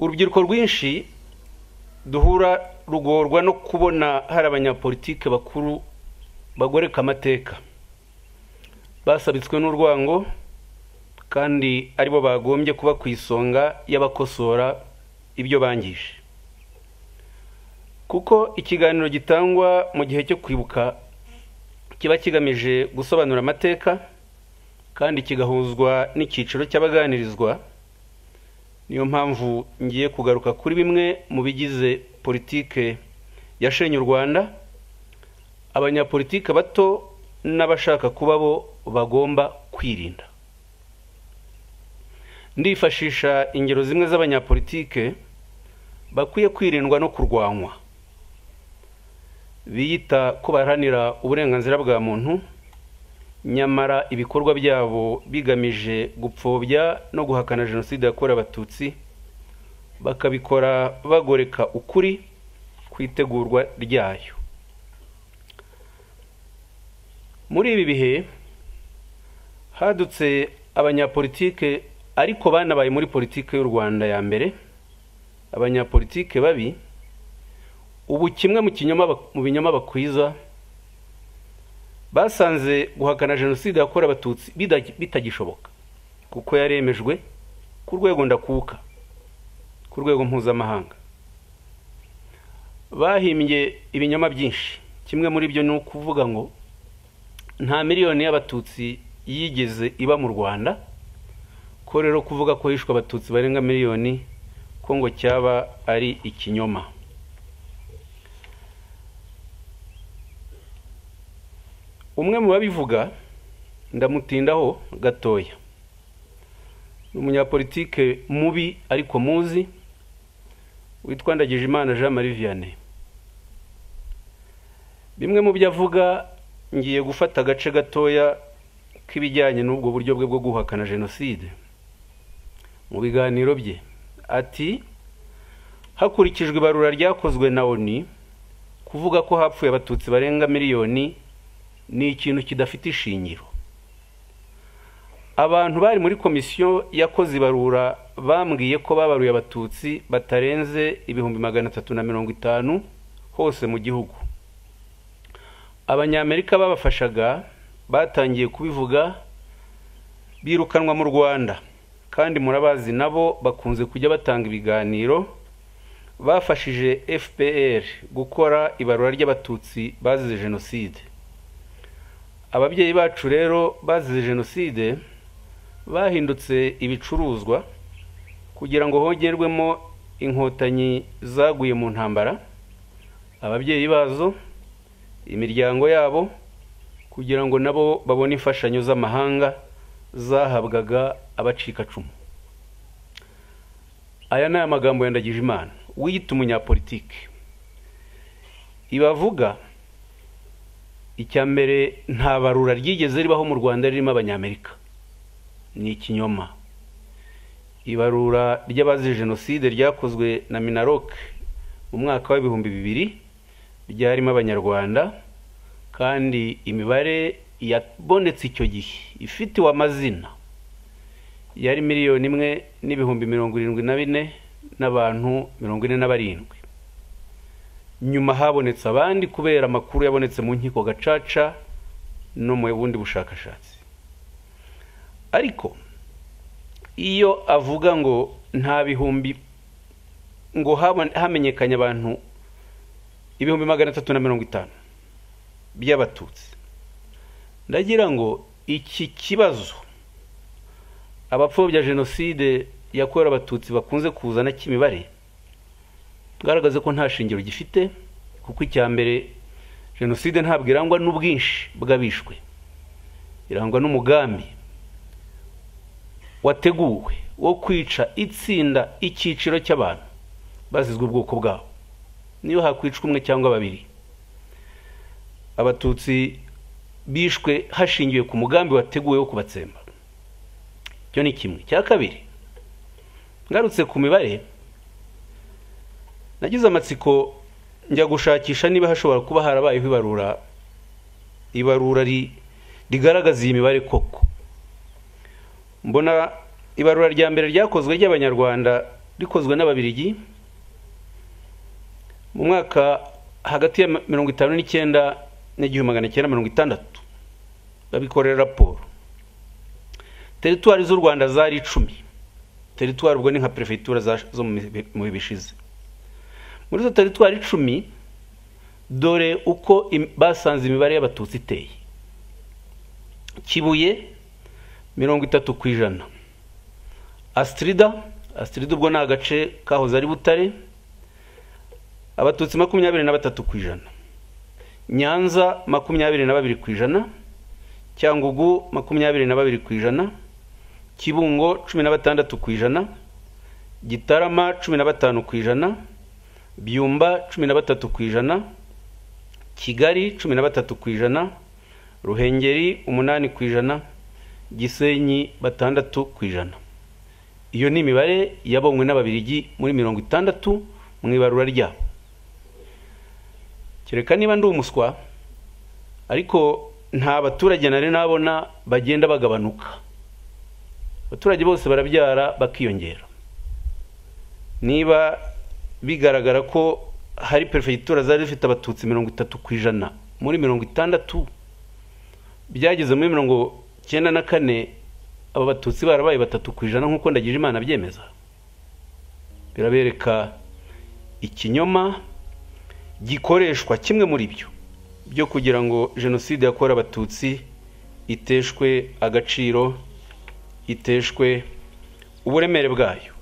urubyiruko rwinshi duhura rugorwa no kubona hari abanyapolitike bakuru bagoreka amateka basabitswe n'urwango kandi aribo bagombye kuba ku isonga y'abakosora ibyo bangije. Kuko ikiganiro gitangwa mu gihe cyo kwibuka kiba kigamije gusobanura amateka kandi kigahuzwa n'ikiciro cy'abaganirizwa, niyo mpamvu ngiye kugaruka kuri bimwe mu bigize politike yashenye u Rwanda abanyapolitike bato n'abashaka kuba bo bagomba kwirinda. Ndifashisha ingero zimwe z'abanyapolitike bakwiye kwirindwa no kurwanywa, biyita ko baharanira uburenganzira bwa muntu nyamara ibikorwa byabo bigamije gupfobya no guhakana jenoside yakorewe abatutsi, bakabikora bagoreka ukuri kwitegurwa ryayo. Muri ibi bihe hadutse abanyapolitike ariko banabaye muri politike y'u Rwanda ya mbere, abanyapolitike babi, ubu kimwe mu binyoma bakwiza basanze guhakana jenoside yakorewe abatutsi bitagishoboka kuko yaremejwe ku rwego ndakuka, ku rwego mpuzamahanga. Bahimbye ibinyoma byinshi, kimwe muri byo ni ukuvuga ngo nta miliyoni y'abatutsi yigeze iba mu Rwanda, ko rero kuvuga ko hishwe abatutsi barenga miliyoni ko ngo cyaba ari ikinyoma. Umwe mu babivuga ndamutindaho gatoya, umunyapolitike mubi ariko muzi witwa Ndagijimana Jean Marie Vianney. Bimwe mu byo avuga ngiye gufata agace gatoya k'ibijyanye n'ubwo buryo bwe bwo guhakana jenoside. Mu biganiro bye ati hakurikijwe ibarura ryakozwe na ONU kuvuga ko hapfuye abatutsi barenga miliyoni ni ikintu kidafite ishingiro. Abantu bari muri komisiyo yakoze ibarura bambwiye ko babaruye abatutsi batarenze 350 hose mu gihugu. Abanyamerika babafashaga batangiye kubivuga birukanwa mu Rwanda, kandi murabazi nabo bakunze kujya batanga ibiganiro. Bafashije FPR gukora ibarura ry'abatutsi bazize jenoside. Ababyeyi bacu rero bazize jenoside bahindutse ibicuruzwa kugira ngo hongerwemo inkotanyi zaguye mu ntambara, ababyeyi bazo, imiryango yabo, kugira ngo nabo babone imfashanyo z'amahanga zahabwaga abacikacumu. Aya ni amagambo ya Ndagijimana wiyita umunyapolitike. Ibavuga icya mbere nta barura ryigeze ribaho mu Rwanda ririmo abanyamerika, ni ikinyoma. Ibarura ry'abazize jenoside ryakozwe na Minaloc mu mwaka wa 2000 ryarimo abanyarwanda, kandi imibare yabonetse icyo gihe ifitiwe amazina yari 1,074,000 n'abantu 47. Nyuma habonetse abandi kubera amakuru yabonetse mu nkiko gacaca no mu bundi bushakashatsi. Ariko iyo avuga ngo nta bihumbi, ngo hamenyekanye abantu 350 by'abatutsi, ndagira ngo iki kibazo abapfobya jenoside yakorewe abatutsi bakunze kuzana cy'imibare garagaza ko nta shingiro gifite, kuko icya mbere jenoside ntabwo irangwa n'ubwinshi bw'abishwe, irangwa n'umugambi wateguwe wo kwica itsinda ikiciro cy'abantu bazizwe ubwoko bwabo, niyo hakwicwa umwe cyangwa babiri. Abatutsi bishwe hashingiwe ku mugambi wateguwe wo kubatsemba. Cyo ni kimwe. Cya kabiri, ngarutse ku mibare, nagize amatsiko njya gushakisha niba hashobora kuba harabayeho ibarura rigaragaza iyi mibare koko. Mbona ibarura rya mbere ryakozwe ry'abanyarwanda bikozwe n'Ababiligi mu mwaka hagati ya 59 n'1960 babikorera raporo. Teritwari z'u Rwanda zari 10. Teritwari ubwo ni nka prefecture zo mu bishize. Muri zo teritwari 10 dore uko basanze imibare y'abatutsi iteye: Kibuye 30%, Astrida ubwo ni agace kahoze ari Butare, abatutsi 23%, Nyanza 22%, Cyangugu 22%, Kibungo 16%, Gitarama 15%, Byumba 13%, Kigali 13%, Ruhengeri 8%, Gisenyi 6%. Iyo ni imibare yabonywe n'Ababiligi muri 60 mu ibarura ryabo. Kereka niba ndi umuswa, ariko nta baturage nari nabona bagenda bagabanuka. Abaturage bose barabyara bakiyongera. Niba bigaragara ko hari prefecture zari zifite abatutsi 30% muri 60, byageze muri 94 aba batutsi barabaye 3% nkuko ndagije Imana byemeza. Birabereka ikinyoma gikoreshwa kimwe muri byo kugira ngo jenoside yakora abatutsi iteshwe agaciro, iteshwe uburemere bwayo.